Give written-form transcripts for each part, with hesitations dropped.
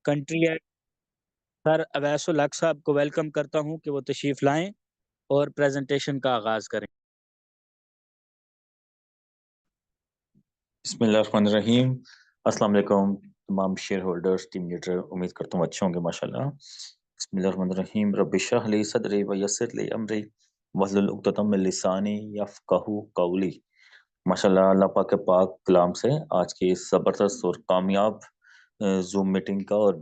Country है। Sir अवैसुल हक साहब को वेलकम करता हूं कि वो तशरीफ लाएं और प्रेजेंटेशन का आगाज करें। बिस्मिल्लाहिर्रहमानिर्रहीम। अस्सलाम वालेकुम तमाम शेयर होल्डर्स, टीम लीडर, उम्मीद करता हूँ अच्छे होंगे माशाल्लाह। बिस्मिल्लाहिर्रहमानिर्रहीम। रब्बि इश्रह ली सदरी व यस्सिर ली अमरी वहलुल उक़दतम मिन लिसानी यफ़क़हू क़ौली। माशाल्लाह अल्लाह पाक के पाक कलाम से आज की इस ज़बरदस्त और कामयाब जूम मीटिंग का और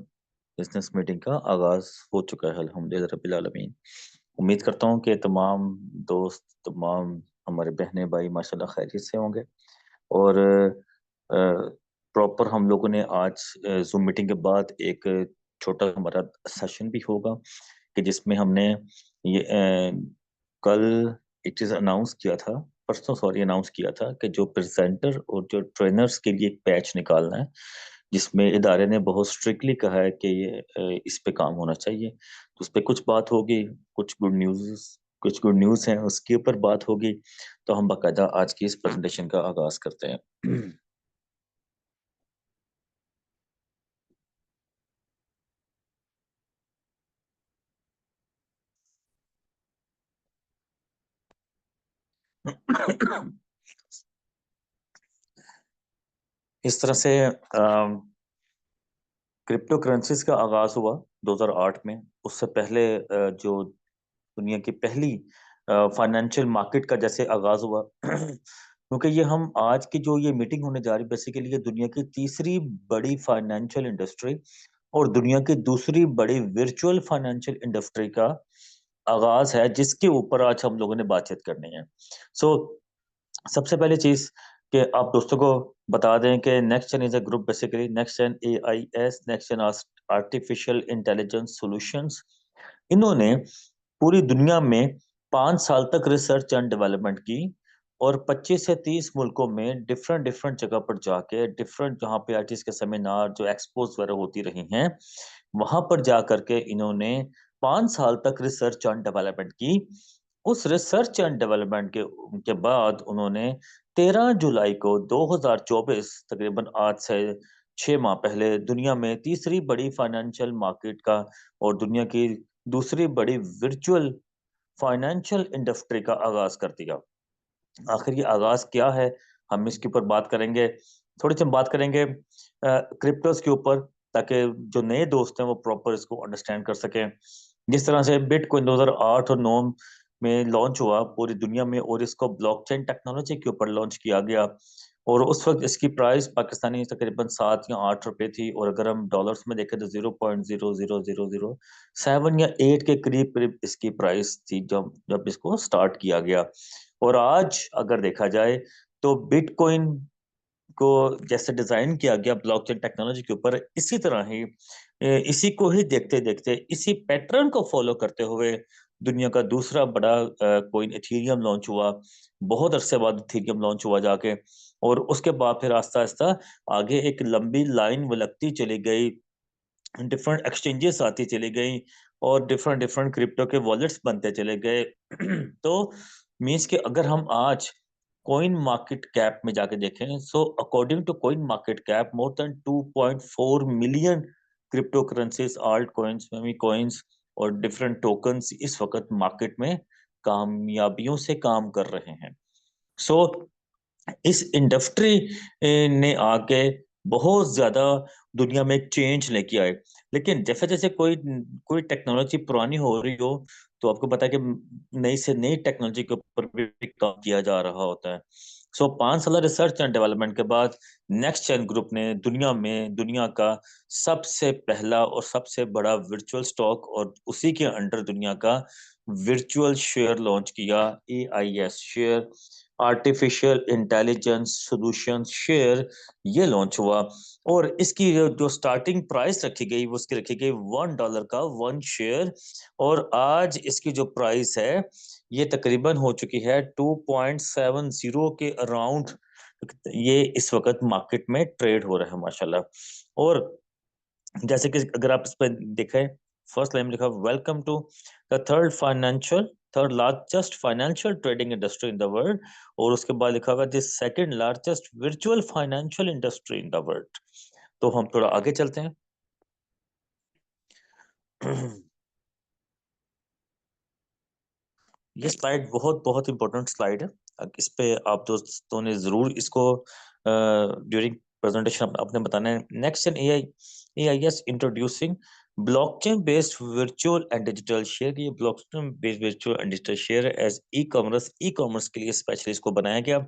बिजनेस मीटिंग का आगाज हो चुका है अल्हम्दुलिल्लाह रब्बिल आलमीन। उम्मीद करता हूँ कि तमाम दोस्त, तमाम हमारे बहने भाई माशाल्लाह खैरियत से होंगे। और प्रॉपर हम लोगों ने आज जूम मीटिंग के बाद एक छोटा हमारा सेशन भी होगा कि जिसमें हमने ये कल एक चीज़ अनाउंस किया था, परसों सॉरी अनाउंस किया था कि जो प्रेजेंटर और जो ट्रेनर्स के लिए एक पैच निकालना है, जिसमें इदारे ने बहुत स्ट्रिक्टली कहा है कि ये इस पे काम होना चाहिए। तो उस पे कुछ बात होगी, कुछ गुड न्यूज़ हैं उसके ऊपर बात होगी। तो हम बाकायदा आज की इस प्रेजेंटेशन का आगाज करते हैं। इस तरह से क्रिप्टो करेंसीज का आगाज हुआ 2008 में। उससे पहले जो दुनिया की पहली फाइनेंशियल मार्केट का जैसे आगाज हुआ क्योंकि ये हम आज की जो ये मीटिंग होने जा रही बेसिकली ये दुनिया की तीसरी बड़ी फाइनेंशियल इंडस्ट्री और दुनिया की दूसरी बड़ी वर्चुअल फाइनेंशियल इंडस्ट्री का आगाज है, जिसके ऊपर आज हम लोगों ने बातचीत करनी है। सो सबसे पहली चीज कि आप दोस्तों को बता दें कि next gen is a group, basically next gen AIS, next gen artificial intelligence solutions. इन्होंने पूरी दुनिया में 5 साल तक रिसर्च एंड डेवलपमेंट की और 25 से 30 मुल्कों में डिफरेंट डिफरेंट जगह पर जाके डिफरेंट जहाँ पे आर्टिस्ट के सेमिनार जो एक्सपोज वगैरह होती रही हैं वहां पर जा करके इन्होंने 5 साल तक रिसर्च एंड डेवलपमेंट की। उस रिसर्च एंड डेवलपमेंट के बाद उन्होंने 13 जुलाई को 2024, तकरीबन आज से 6 माह पहले, दुनिया में तीसरी बड़ी फाइनेंशियल मार्केट का और दुनिया की दूसरी बड़ी वर्चुअल फाइनेंशियल इंडस्ट्री का आगाज कर दिया। आखिर ये आगाज क्या है, हम इसके ऊपर बात करेंगे। थोड़ी सी हम बात करेंगे क्रिप्टोस के ऊपर, ताकि जो नए दोस्त हैं वो प्रॉपर इसको अंडरस्टैंड कर सकें। जिस तरह से बिटकॉइन 2008 और 9 में लॉन्च हुआ पूरी दुनिया में और इसको ब्लॉकचेन टेक्नोलॉजी के ऊपर लॉन्च किया गया और उस वक्त इसकी प्राइस पाकिस्तानी तकरीबन 7 या 8 रुपए थी और अगर हम डॉलर्स में देखें तो 0.00007 या 8 के करीब करीब इसकी प्राइस थी जब जब इसको स्टार्ट किया गया। और आज अगर देखा जाए तो बिटकॉइन को जैसे डिजाइन किया गया ब्लॉकचेन टेक्नोलॉजी के ऊपर, इसी तरह ही इसी को ही देखते देखते इसी पैटर्न को फॉलो करते हुए दुनिया का दूसरा बड़ा कोइन इथेरियम लॉन्च हुआ। बहुत अरसे बाद इथेरियम लॉन्च हुआ जाके और उसके बाद फिर आस्ता आस्ता आगे एक लंबी लाइन वो लगती चली गई, डिफरेंट एक्सचेंजेस आती चली गई और डिफरेंट डिफरेंट क्रिप्टो के वॉलेट्स बनते चले गए। तो मीन्स कि अगर हम आज कॉइन मार्केट कैप में जाके देखें, so according to coin market cap more than 2.4 million crypto currencies, alt coins, meme coins और डिफरेंट टोकन्स इस वक्त मार्केट में कामयाबियों से काम कर रहे हैं। सो इस इंडस्ट्री ने आके बहुत ज्यादा दुनिया में एक चेंज लेके आए। लेकिन जैसे जैसे कोई कोई टेक्नोलॉजी पुरानी हो रही हो तो आपको पता है कि नई से नई टेक्नोलॉजी के ऊपर भी काम किया जा रहा होता है। सो 5 साल रिसर्च एंड डेवलपमेंट के बाद नेक्स्ट जेन ग्रुप ने दुनिया में दुनिया का सबसे पहला और सबसे बड़ा वर्चुअल स्टॉक और उसी के अंडर दुनिया का वर्चुअल शेयर लॉन्च किया, AIS share, artificial intelligence solution share. ये लॉन्च हुआ और इसकी जो स्टार्टिंग प्राइस रखी गई वो उसकी रखी गई $1 का 1 शेयर और आज इसकी जो प्राइस है ये तकरीबन हो चुकी है 2.70 के अराउंड। ये इस वक्त मार्केट में ट्रेड हो रहा है माशाल्लाह। और जैसे कि अगर आप इस पर देखें, फर्स्ट लाइन में लिखा welcome to the third largest financial trading industry in the world और उसके बाद लिखा हुआ this second largest virtual financial industry in the world. तो हम थोड़ा आगे चलते हैं। ये स्लाइड बहुत बहुत इंपॉर्टेंट स्लाइड है। इस पे आप दोस्तों ने जरूर इसको ड्यूरिंग प्रेजेंटेशन अपने बताना है। Next in AIS introducing blockchain based virtual and digital share. ये blockchain based virtual and digital share as e commerce के लिए स्पेशली इसको बनाया गया।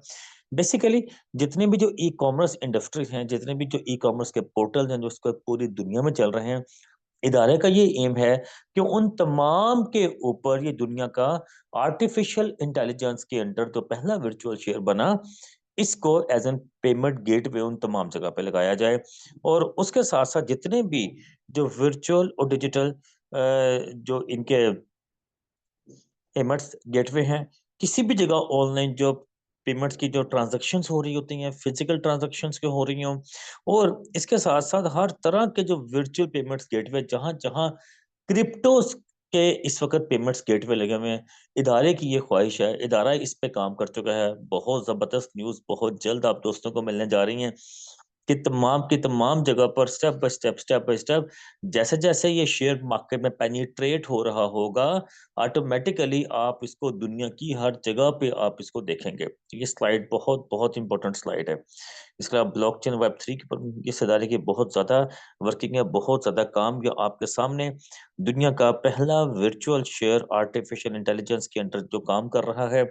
बेसिकली जितने भी जो ई कॉमर्स इंडस्ट्री हैं, जितने भी जो ई कॉमर्स के पोर्टल हैं जो इसको पूरी दुनिया में चल रहे हैं, इदारे का ये एम है कि उन तमाम के ऊपर ये दुनिया का आर्टिफिशियल इंटेलिजेंस के अंडर जो पहला वर्चुअल शेयर बना, इसको एज एन पेमेंट गेटवे उन तमाम जगह पे लगाया जाए। और उसके साथ साथ जितने भी जो वर्चुअल और डिजिटल जो इनके पेमेंट्स गेटवे हैं, किसी भी जगह ऑनलाइन जो पेमेंट्स की जो ट्रांजैक्शंस हो रही होती हैं, फिजिकल ट्रांजैक्शंस के हो रही हों, और इसके साथ साथ हर तरह के जो वर्चुअल पेमेंट्स गेटवे जहां जहां क्रिप्टोस के इस वक्त पेमेंट्स गेटवे लगे हुए हैं, इदारे की ये ख्वाहिश है, इदारा इस पे काम कर चुका है। बहुत जबरदस्त न्यूज़ बहुत जल्द आप दोस्तों को मिलने जा रही हैं कि तमाम की तमाम जगह पर स्टेप बाय स्टेप जैसे जैसे ये शेयर मार्केट में पेनिट्रेट हो रहा होगा, ऑटोमेटिकली आप इसको दुनिया की हर जगह पे आप इसको देखेंगे। ये स्लाइड बहुत बहुत इंपॉर्टेंट स्लाइड है। इसके अलावा ब्लॉकचेन वेब 3 के ऊपर इस इदारे की बहुत ज्यादा वर्किंग है, बहुत ज्यादा काम। ये आपके सामने दुनिया का पहला वर्चुअल शेयर आर्टिफिशियल इंटेलिजेंस के अंडर जो काम कर रहा है,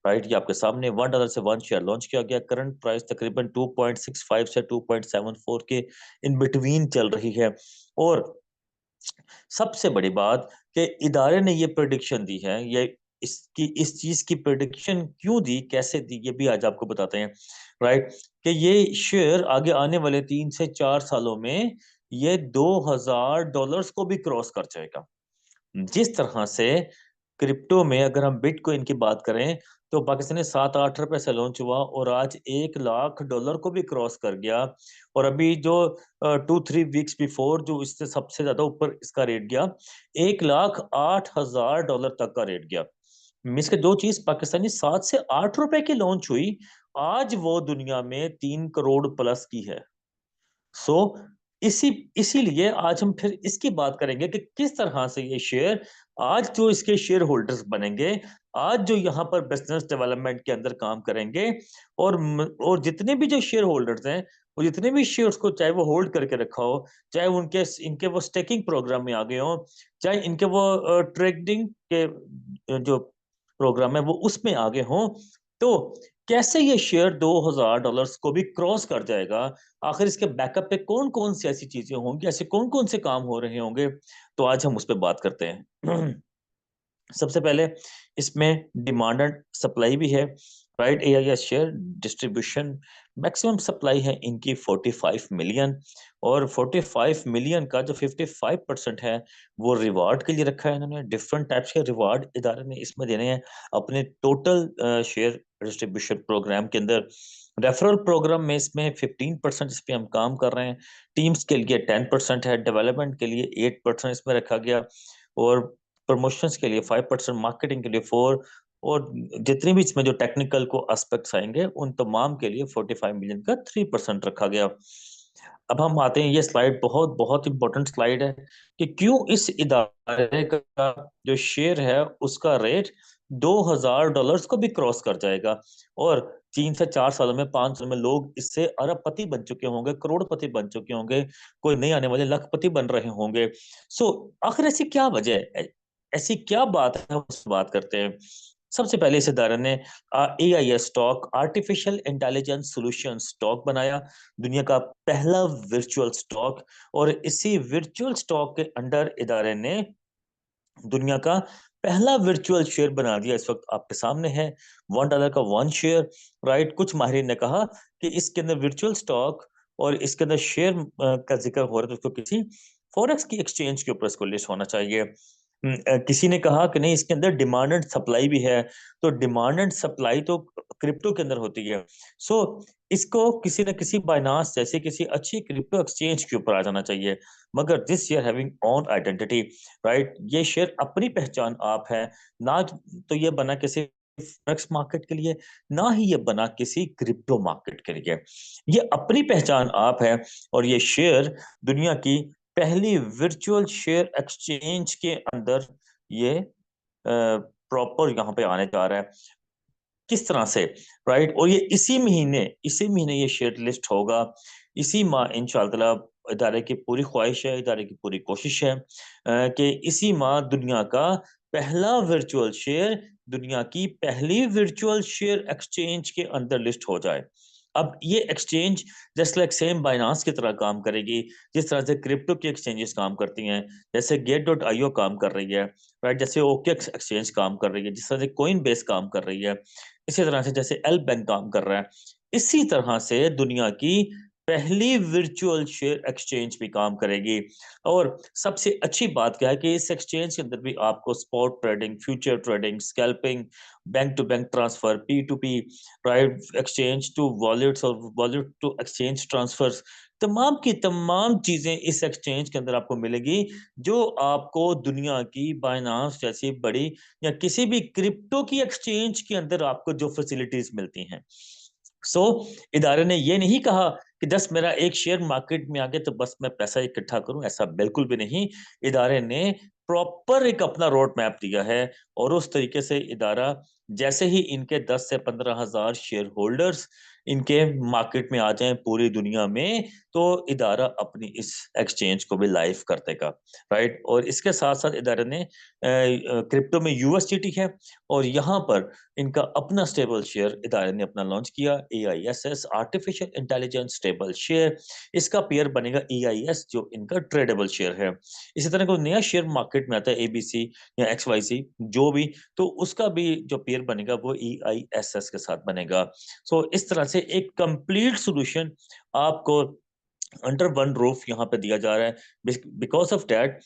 राइट, ये आपके सामने $1 से 1 शेयर लॉन्च किया गया। करंट प्राइस तकरीबन 2.65 से 2.74 के इन बिटवीन चल रही है। और सबसे बड़ी बात कि इदारे ने ये प्रेडिक्शन दी है, ये इस चीज की प्रेडिक्शन क्यों दी, कैसे दी, ये भी आज आपको बताते हैं, राइट, कि ये शेयर आगे आने वाले 3 से 4 सालों में ये $2000 को भी क्रॉस कर जाएगा। जिस तरह से क्रिप्टो में अगर हम बिटकॉइन की बात करें तो पाकिस्तान ने 7-8 रुपए से लॉन्च हुआ और आज $1 लाख को भी क्रॉस कर गया। और अभी जो 2-3 वीक्स बिफोर जो इससे सबसे ज्यादा ऊपर इसका रेट गया, $1,08,000 तक का रेट गया। मिस के दो चीज, पाकिस्तानी 7 से 8 रुपए की लॉन्च हुई, आज वो दुनिया में 3 करोड़ प्लस की है। सो इसीलिए आज हम फिर इसकी बात करेंगे कि किस तरह से ये शेयर, आज जो इसके शेयर होल्डर्स बनेंगे, आज जो यहाँ पर बिजनेस डेवलपमेंट के अंदर काम करेंगे, और जितने भी जो शेयर होल्डर्स हैं, वो जितने भी शेयर्स को चाहे वो होल्ड करके रखा हो, चाहे उनके इनके वो स्टेकिंग प्रोग्राम में आ गए हो, चाहे इनके वो ट्रेडिंग के जो प्रोग्राम है वो उसमें आगे हो, तो कैसे ये शेयर $2000 को भी क्रॉस कर जाएगा, आखिर इसके बैकअप पे कौन कौन सी ऐसी चीजें होंगी, ऐसे कौन कौन से काम हो रहे होंगे, तो आज हम उस पर बात करते हैं। सबसे पहले इसमें डिमांड एंड सप्लाई भी है, right. AIS share distribution maximum supply है इनकी 45 मिलियन, और 45 मिलियन का जो 55% है वो रिवार्ड के लिए रखा है इन्होंने। डिफरेंट टाइप्स के रिवार्ड इदारे ने इसमें देने हैं अपने टोटल शेयर डिस्ट्रीब्यूशन प्रोग्राम के अंदर। रेफरल प्रोग्राम में इसमें 15% इस पे हम काम कर रहे हैं। टीम्स के लिए 10% है, डेवलपमेंट के लिए 8% इसमें रखा गया, और प्रमोशंस के लिए 5%, मार्केटिंग के लिए 4, और जितने भी इसमें जो टेक्निकल को एस्पेक्ट्स आएंगे उन तमाम के लिए 45 मिलियन का 3% रखा गया। अब हम आते हैं, ये स्लाइड बहुत बहुत इंपॉर्टेंट स्लाइड है कि क्यों इस इदारे का जो शेयर है उसका रेट $2000 को भी क्रॉस कर जाएगा, और 3 से 4 सालों में 5 सालों में लोग इससे अरबपति बन चुके होंगे, करोड़पति बन चुके होंगे, कोई नहीं आने वाले लखपति बन रहे होंगे। सो आखिर ऐसी क्या वजह है, ऐसी क्या बात है, उस बात करते हैं। सबसे पहले इस इदारे ने AIS stock, artificial intelligence solution stock बनाया, दुनिया का पहला वर्चुअल स्टॉक। और इसी वर्चुअल स्टॉक के अंडर इदारे ने दुनिया का पहला वर्चुअल शेयर बना दिया। इस वक्त आपके सामने है $1 का 1 शेयर, राइट। कुछ माहिरीन ने कहा कि इसके अंदर वर्चुअल स्टॉक और इसके अंदर शेयर का जिक्र हो रहा है, तो उसको किसी फॉरेक्स की एक्सचेंज के ऊपर इसको लिस्ट होना चाहिए। किसी ने कहा कि नहीं, इसके अंदर डिमांड एंड सप्लाई भी है, तो डिमांड एंड सप्लाई तो क्रिप्टो के अंदर होती है। सो इसको किसी न किसी बाइनांस जैसे किसी अच्छी क्रिप्टो एक्सचेंज के ऊपर आ जाना चाहिए। मगर this share having own identity, right, ये शेयर अपनी पहचान आप है, ना तो ये बना किसी फॉरेक्स मार्केट के लिए, ना ही ये बना किसी क्रिप्टो मार्केट के लिए, ये अपनी पहचान आप है। और ये शेयर दुनिया की पहली वर्चुअल शेयर एक्सचेंज के अंदर ये प्रॉपर यहाँ पे आने जा रहा है। किस तरह से, राइट? और ये इसी महीने ये शेयर लिस्ट होगा, इसी माह इंशाअल्लाह। इदारे की पूरी ख्वाहिश है, इदारे की पूरी कोशिश है कि इसी माह दुनिया का पहला वर्चुअल शेयर दुनिया की पहली वर्चुअल शेयर एक्सचेंज के अंदर लिस्ट हो जाए। अब ये exchange just like same Binance की तरह काम करेगी, जिस तरह से क्रिप्टो की एक्सचेंजेस काम करती हैं, जैसे गेट.io काम कर रही है, राइट? जैसे OKX एक्सचेंज काम कर रही है, जिस तरह से कोइन बेस काम कर रही है, इसी तरह से जैसे एल बैंक काम कर रहा है, इसी तरह से दुनिया की पहली वर्चुअल शेयर एक्सचेंज भी काम करेगी। और सबसे अच्छी बात क्या है कि इस एक्सचेंज के अंदर भी आपको spot trading, future trading, scalping, bank to bank transfer, P2P, right, exchange to wallets और वॉलेट टू एक्सचेंज ट्रांसफर्स, तमाम की तमाम चीजें इस एक्सचेंज के अंदर आपको मिलेगी, जो आपको दुनिया की बाइनांस जैसी बड़ी या किसी भी क्रिप्टो की एक्सचेंज के अंदर आपको जो फैसिलिटीज मिलती हैं। इदारे ने ये नहीं कहा कि जस्ट मेरा एक शेयर मार्केट में आ गया तो बस मैं पैसा इकट्ठा करूं, ऐसा बिल्कुल भी नहीं। इदारे ने प्रॉपर एक अपना रोड मैप दिया है, और उस तरीके से इदारा जैसे ही इनके 10 से 15 हजार शेयर होल्डर्स इनके मार्केट में आ जाएं पूरी दुनिया में, तो इदारा अपनी इस एक्सचेंज को भी लाइव कर देगा, राइट? और इसके साथ साथ इदारे ने क्रिप्टो में USDT है, और यहाँ पर इनका अपना स्टेबल शेयर इदारे ने अपना लॉन्च किया, AISS, artificial intelligence stable share. इसका पेयर बनेगा EIS, जो इनका ट्रेडेबल शेयर है। इसी तरह कोई नया शेयर मार्केट में आता है, ABC या XYZ जो भी, तो उसका भी जो पेयर बनेगा वो EISS के साथ बनेगा। इस तरह से एक कंप्लीट सोल्यूशन आपको अंडर वन रूफ यहाँ पे दिया जा रहा है। बिकॉज ऑफ डैट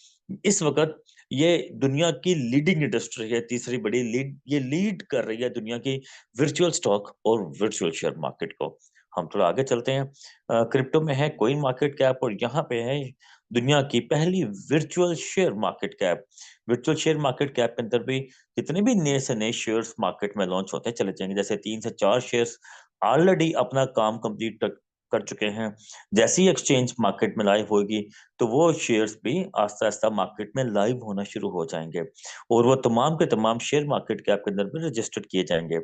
इस वक्त ये दुनिया की लीडिंग इंडस्ट्री है, तीसरी बड़ी ये लीड कर रही है दुनिया की वर्चुअल स्टॉक और वर्चुअल शेयर मार्केट को। हम थोड़ा आगे चलते हैं। क्रिप्टो में है कोइन मार्केट कैप, और यहाँ पे है दुनिया की पहली virtual share market cap. Virtual share market cap के अंदर भी जितने भी नए से नए शेयर्स मार्केट में लॉन्च होते हैं चले जाएंगे, जैसे 3 से 4 शेयर्स ऑलरेडी अपना काम कंप्लीट कर चुके हैं। जैसे ही एक्सचेंज मार्केट में लाइव होगी, तो वो शेयर्स भी आस्ता आस्ता मार्केट में लाइव होना शुरू हो जाएंगे, और वो तमाम के तमाम शेयर मार्केट कैप के अंदर भी रजिस्टर्ड किए जाएंगे।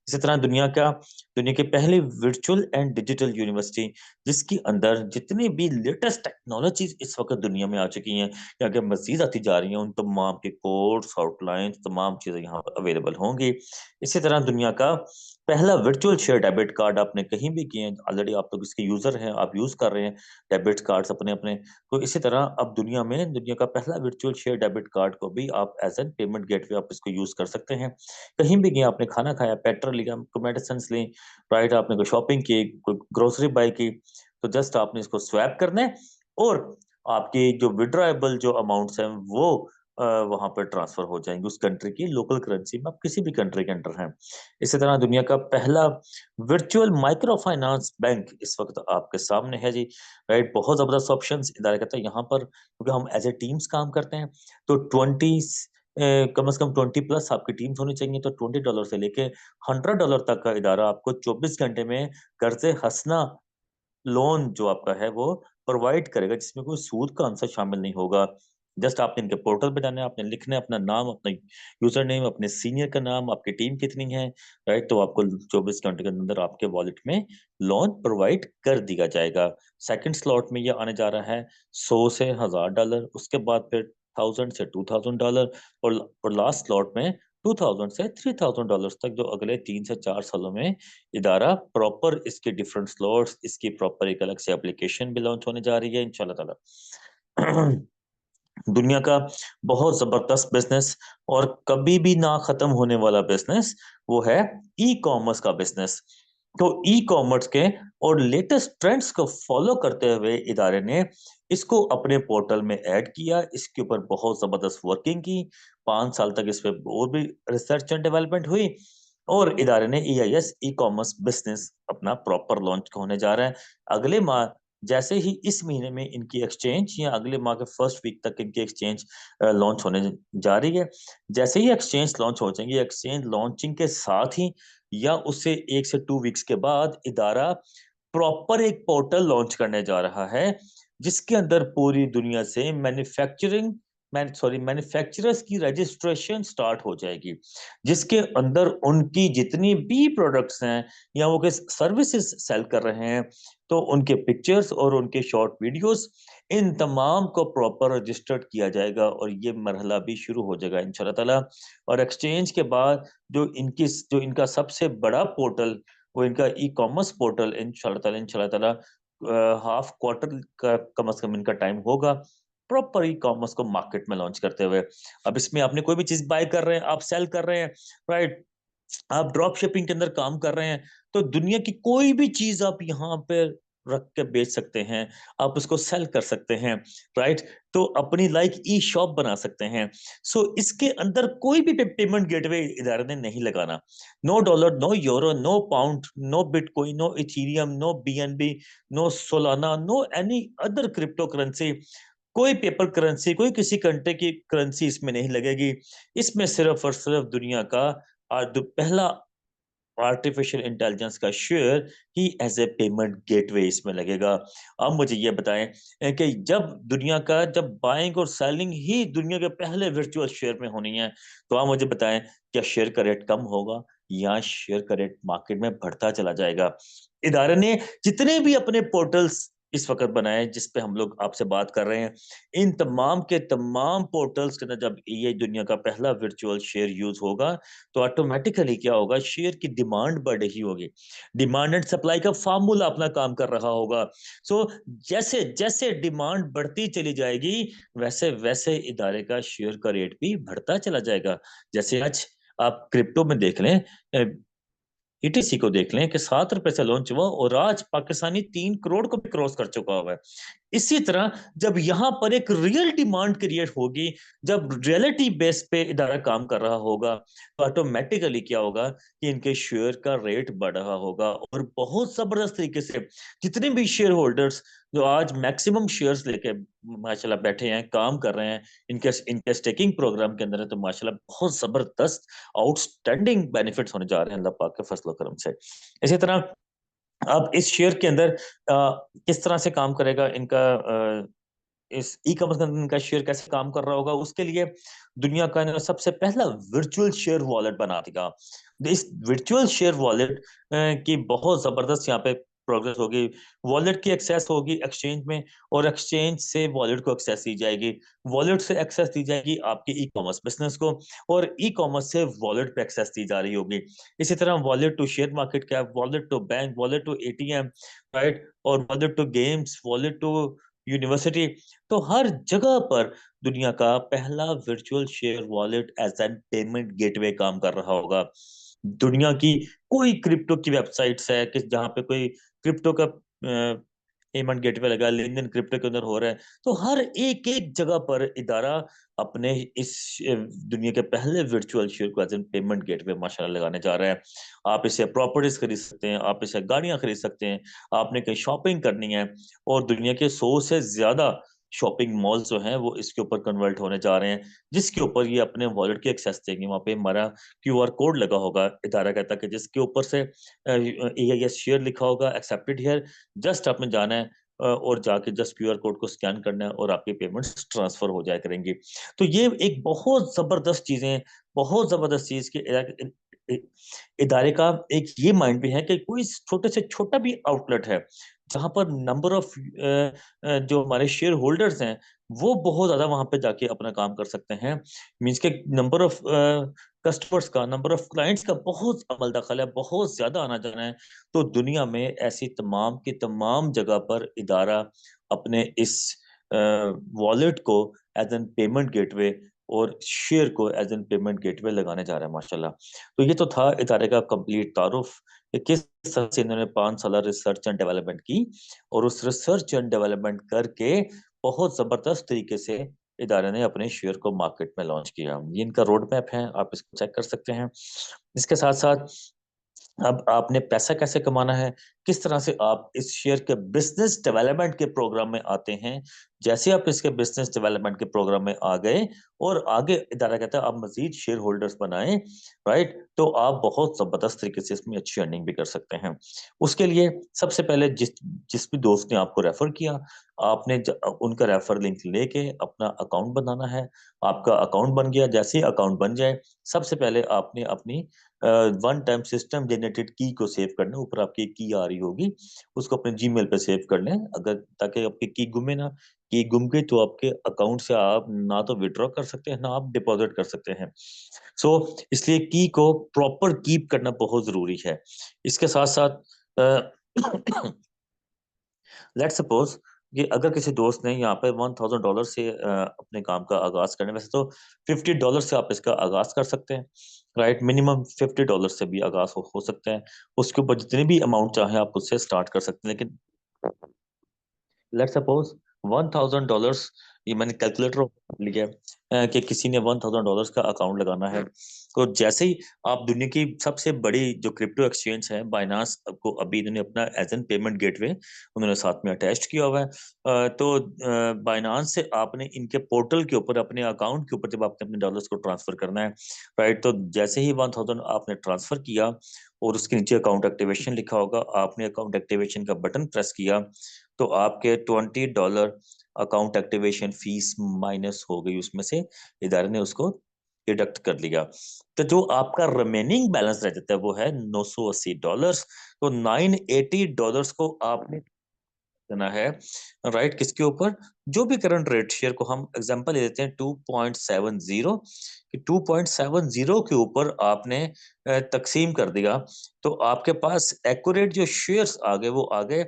इसी तरह दुनिया की पहली वर्चुअल एंड डिजिटल यूनिवर्सिटी, जिसके अंदर जितनी भी लेटेस्ट टेक्नोलॉजीज इस वक्त दुनिया में आ चुकी हैं या आगे मजीद आती जा रही हैं, उन तमाम के कोर्स, आउटलाइन, तमाम चीजें यहाँ पर अवेलेबल होंगी। इसी तरह दुनिया का पहला वर्चुअल शेयर डेबिट कार्ड आपने कहीं भी किए हैं, ऑलरेडी आप लोग इसके यूजर हैं, आप यूज कर रहे हैं डेबिट कार्ड्स अपने अपने। तो इसी तरह अब दुनिया का पहला वर्चुअल शेयर डेबिट कार्ड को भी आप एज एन पेमेंट गेटवे आप इसको यूज कर सकते हैं। कहीं भी गए, आपने खाना खाया, पेट्रोल लिया, मेडिसिन ली, राइट, आपने कोई शॉपिंग की, कोई ग्रोसरी बाय की, तो जस्ट आपने इसको स्वैप करना है, और आपकी जो विड्रॉएबल जो अमाउंट्स हैं वो वहां पर ट्रांसफर हो जाएंगे उस कंट्री की लोकल करेंसी में, आप किसी भी कंट्री के अंदर हैं। इसी तरह दुनिया का पहला वर्चुअल माइक्रो फाइनेंस बैंक इस वक्त आपके सामने है जी, राइट? बहुत जबरदस्त ऑप्शंस इदारा कहता है यहाँ पर, क्योंकि हम एज ए टीम्स काम करते हैं, तो कम से कम 20+ आपकी टीम्स होनी चाहिए, तो $20 से लेके $100 तक का इदारा आपको 24 घंटे में कर्जे हंसना लोन जो आपका है वो प्रोवाइड करेगा, जिसमें कोई सूद का अंश शामिल नहीं होगा। जस्ट आपने इनके पोर्टल पे जाना है, आपने लिखना है अपना नाम, अपना यूजर नेम, अपने सीनियर का नाम, आपकी टीम कितनी है, राइट? तो आपको 24 घंटे के अंदर आपके वॉलेट में लोन प्रोवाइड कर दिया जाएगा। सेकंड स्लॉट में ये आने जा रहा है 100 से 1000 डॉलर, उसके बाद फिर 1000 से 2000 डॉलर, और लास्ट स्लॉट में 2000 से 3000 डॉलर तक, जो अगले 3 से 4 सालों में इदारा प्रॉपर इसके डिफरेंट स्लॉट्स, इसकी प्रॉपर एक अलग से एप्लीकेशन भी लॉन्च होने जा रही है इंशाल्लाह ताला। दुनिया का बहुत जबरदस्त बिजनेस और कभी भी ना खत्म होने वाला बिजनेस, वो है ई कॉमर्स का बिजनेस। तो ई कॉमर्स के और लेटेस्ट ट्रेंड्स को फॉलो करते हुए इदारे ने इसको अपने पोर्टल में ऐड किया, इसके ऊपर बहुत जबरदस्त वर्किंग की, 5 साल तक इस पर और भी रिसर्च एंड डेवलपमेंट हुई, और इदारे ने EIS ई कॉमर्स बिजनेस अपना प्रॉपर लॉन्च होने जा रहा है अगले माह। जैसे ही इस महीने में इनकी एक्सचेंज या अगले माह के फर्स्ट वीक तक इनकी एक्सचेंज लॉन्च होने जा रही है। जैसे ही एक्सचेंज लॉन्च हो जाएंगी, एक्सचेंज लॉन्चिंग के साथ ही या उससे 1 से 2 वीक्स के बाद इदारा प्रॉपर एक पोर्टल लॉन्च करने जा रहा है, जिसके अंदर पूरी दुनिया से मैन्युफैक्चरर्स की रजिस्ट्रेशन स्टार्ट हो जाएगी, जिसके अंदर उनकी जितनी भी प्रोडक्ट्स हैं या वो सर्विसेज सेल कर रहे हैं, तो उनके पिक्चर्स और उनके शॉर्ट वीडियोस, इन तमाम को प्रॉपर रजिस्टर्ड किया जाएगा और ये मरहला भी शुरू हो जाएगा इंशाल्लाह ताला। और एक्सचेंज के बाद जो इनका सबसे बड़ा पोर्टल, वो इनका ई कॉमर्स पोर्टल इंशाल्लाह ताला हाफ क्वार्टर का कम से कम इनका टाइम होगा प्रॉपर ई कॉमर्स को मार्केट में लॉन्च करते हुए। अब इसमें आपने कोई भी चीज बाय कर रहे हैं, आप सेल कर रहे हैं, राइट, आप ड्रॉप शिपिंग के अंदर काम कर रहे हैं, तो दुनिया की कोई भी चीज आप यहाँ पे रख के बेच सकते हैं, आप उसको सेल कर सकते हैं, राइट। तो अपनी लाइक ई शॉप बना सकते हैं। सो इसके अंदर कोई भी पेमेंट गेटवे इदारे ने नहीं लगाना। No dollar, no euro, no pound, no bitcoin, no ethereum, no BNB, no Solana, no any other crypto currency, कोई पेपर करेंसी, कोई किसी कंट्री की करेंसी इसमें नहीं लगेगी। इसमें सिर्फ और सिर्फ दुनिया का पहला आर्टिफिशियल इंटेलिजेंस का शेयर ही एज ए पेमेंट गेटवे इसमें लगेगा। अब मुझे ये बताएं कि जब बाइंग और सेलिंग ही दुनिया के पहले वर्चुअल शेयर में होनी है, तो आप मुझे बताएं, क्या शेयर का रेट कम होगा या शेयर का रेट मार्केट में बढ़ता चला जाएगा? इदारे ने जितने भी अपने पोर्टल्स इस वक्त बनाए जिस पे हम लोग आपसे बात कर रहे हैं, इन तमाम के तमाम पोर्टल्स के अंदर जब ये दुनिया का पहला वर्चुअल शेयर यूज होगा, तो ऑटोमेटिकली क्या होगा, शेयर की डिमांड बढ़ रही होगी, डिमांड एंड सप्लाई का फार्मूला अपना काम कर रहा होगा। सो जैसे जैसे डिमांड बढ़ती चली जाएगी, वैसे वैसे इदारे का शेयर का रेट भी बढ़ता चला जाएगा। जैसे आज आप क्रिप्टो में देख लें, ईटीसी को देख लें कि 7 रुपए से लॉन्च हुआ और आज पाकिस्तानी 3 करोड़ को भी क्रॉस कर चुका हुआ है। इसी तरह जब यहां पर एक रियल डिमांड क्रिएट होगी, जब रियलिटी बेस पे इदारा काम कर रहा होगा, तो ऑटोमेटिकली क्या होगा कि इनके शेयर का रेट बढ़ रहा होगा और बहुत जबरदस्त तरीके से जितने भी शेयर होल्डर्स जो आज मैक्सिमम शेयर्स लेके माशाल्लाह बैठे हैं, काम कर रहे हैं, इनके इनके स्टेकिंग प्रोग्राम के अंदर है, तो माशाल्लाह बहुत जबरदस्त आउटस्टैंडिंग बेनिफिट्स होने जा रहे हैं अल्लाह पाक के फजल करम से। इसी तरह अब इस शेयर के अंदर किस तरह से काम करेगा इनका, इस ई कॉमर्स के अंदर इनका शेयर कैसे काम कर रहा होगा, उसके लिए दुनिया का इन्होंने सबसे पहला वर्चुअल शेयर वॉलेट बना दिया। इस वर्चुअल शेयर वॉलेट की बहुत जबरदस्त यहाँ पे प्रोग्रेस होगी। वॉलेट की एक्सेस होगी एक्सचेंज में, और एक्सचेंज से वॉलेट को एक्सेस दी जाएगी, वॉलेट से एक्सेस दी जाएगी आपके ई कॉमर्स बिजनेस को, और ई कॉमर्स से वॉलेट पे एक्सेस दी जा रही होगी। इसी तरह wallet to share market cap, wallet to bank, wallet to ATM, right, और wallet to games, wallet to university. तो हर जगह पर दुनिया का पहला virtual share wallet as an payment gateway काम कर रहा होगा। दुनिया की कोई क्रिप्टो की वेबसाइट्स है कि जहां पे कोई क्रिप्टो का पेमेंट गेटवे लगा, लेन देन क्रिप्टो के अंदर हो रहा है, तो हर एक एक जगह पर इदारा अपने इस दुनिया के पहले वर्चुअल शेयर को एज एन पेमेंट गेटवे माशाल्लाह लगाने जा रहा है। आप इसे प्रॉपर्टीज खरीद सकते हैं, आप इसे गाड़ियां खरीद सकते हैं, आपने कहीं शॉपिंग करनी है, और दुनिया के 100 से ज्यादा शॉपिंग मॉल जो हैं वो इसके ऊपर कन्वर्ट होने जा रहे हैं, जिसके ऊपर ये अपने वॉलेट की एक्सेस देंगे। वहां पे हमारा क्यूआर कोड लगा होगा, इदारा कहता है कि जिसके ऊपर से AIS शेयर लिखा होगा, एक्सेप्टेड हियर, जस्ट आपने जाना है और जाके जस्ट क्यूआर कोड को स्कैन करना है और आपकी पेमेंट्स ट्रांसफर हो जाया करेंगी। तो ये एक बहुत जबरदस्त चीजें, बहुत जबरदस्त चीज के इदारे का एक ये माइंड भी है कि कोई छोटे से छोटा भी आउटलेट है जहां पर नंबर ऑफ जो हमारे शेयर होल्डर्स हैं वो बहुत ज्यादा वहां पे जाके अपना काम कर सकते हैं, मीन्स के नंबर ऑफ कस्टमर्स का, नंबर ऑफ क्लाइंट्स का बहुत अमल दखल है, बहुत ज्यादा आना जाना है। तो दुनिया में ऐसी तमाम की तमाम जगह पर इदारा अपने इस वॉलेट को एज एन पेमेंट गेटवे और शेयर को एज एन पेमेंट गेटवे लगाने जा रहा है माशाल्लाह। तो ये तो था इदारे का कंप्लीट तारुफ कि किस तरह से इन्होंने 5 साल रिसर्च एंड डेवलपमेंट की, और उस रिसर्च एंड डेवलपमेंट करके बहुत जबरदस्त तरीके से इदारे ने अपने शेयर को मार्केट में लॉन्च किया। ये इनका रोड मैप है, आप इसको चेक कर सकते हैं। इसके साथ साथ अब आपने पैसा कैसे कमाना है, किस तरह से आप इस शेयर के बिजनेस डेवलपमेंट के प्रोग्राम में आते हैं। जैसे आप इसके बिजनेस डेवलपमेंट के प्रोग्राम में आ गए और आगे इदारा कहता है आप मजीद शेयर होल्डर्स बनाएं, राइट, तो आप बहुत जबरदस्त तरीके से इसमें अच्छी अर्निंग भी कर सकते हैं। उसके लिए सबसे पहले जिस जिस भी दोस्त ने आपको रेफर किया, आपने उनका रेफर लिंक लेके अपना अकाउंट बनाना है। आपका अकाउंट बन गया, जैसे ही अकाउंट बन जाए सबसे पहले आपने अपनी वन टाइम सिस्टम जनरेटेड की को सेव करना। ऊपर आपकी की आ रही होगी, उसको अपने जीमेल पे सेव कर लें, अगर ताकि आपकी की गुमे ना। की गुम गई तो आपके अकाउंट से आप ना तो विड्रॉ कर सकते हैं ना आप डिपॉजिट कर सकते हैं। सो इसलिए की को प्रॉपर कीप करना बहुत जरूरी है। इसके साथ साथ लेट्स सपोज कि अगर किसी दोस्त ने यहाँ पे $1000 से अपने काम का आगाज करने, वैसे तो $50 से आप इसका आगाज कर सकते हैं, राइट, मिनिमम $50 से भी आगाज हो सकते हैं। उसके ऊपर जितने भी अमाउंट चाहे आप उससे स्टार्ट कर सकते हैं। लेकिन लेट्स सपोज $1000, ये मैंने कैलकुलेटर लिया कि किसी ने $1000 का अकाउंट लगाना है, तो जैसे ही आप दुनिया की सबसे बड़ी जो क्रिप्टो एक्सचेंज है बाइनांस को अभी इन्होंने अपना एज एन पेमेंट गेटवे उन्होंने साथ में अटैच किया हुआ है। तो बाइनांस से आपने इनके पोर्टल के ऊपर अपने अकाउंट के ऊपर जब आपने अपने डॉलर्स को ट्रांसफर करना है, राइट, तो जैसे ही 1000 आपने ट्रांसफर किया और उसके नीचे अकाउंट एक्टिवेशन लिखा होगा, आपने अकाउंट एक्टिवेशन का बटन प्रेस किया तो आपके $20 अकाउंट एक्टिवेशन फीस माइनस हो गई, उसमें से इदारे ने उसको डिडक्ट कर लिया। तो जो आपका रिमेनिंग बैलेंस रह जाता है वो है $980। तो $980 को आपने देना है, राइट, किसके ऊपर, जो भी करंट रेट शेयर को हम एग्जांपल ले लेते हैं 2.70, कि 2.70 के ऊपर आपने तकसीम कर दिया तो आपके पास एक्यूरेट जो शेयर्स आ गए वो आ गए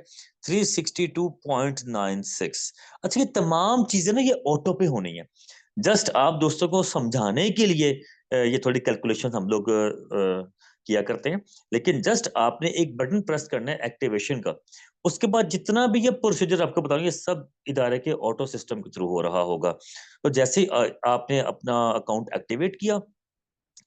362.96। अच्छा, ये तमाम चीजें ना ये ऑटो पे होनी है। जस्ट आप दोस्तों को समझाने के लिए ये थोड़ी कैलकुलेशन हम लोग किया करते हैं, लेकिन जस्ट आपने एक बटन प्रेस करना है एक्टिवेशन का। उसके बाद जितना भी ये प्रोसीजर आपको बताऊंगा ये सब इदारे के ऑटो सिस्टम के थ्रू हो रहा होगा। तो जैसे ही आपने अपना अकाउंट एक्टिवेट किया,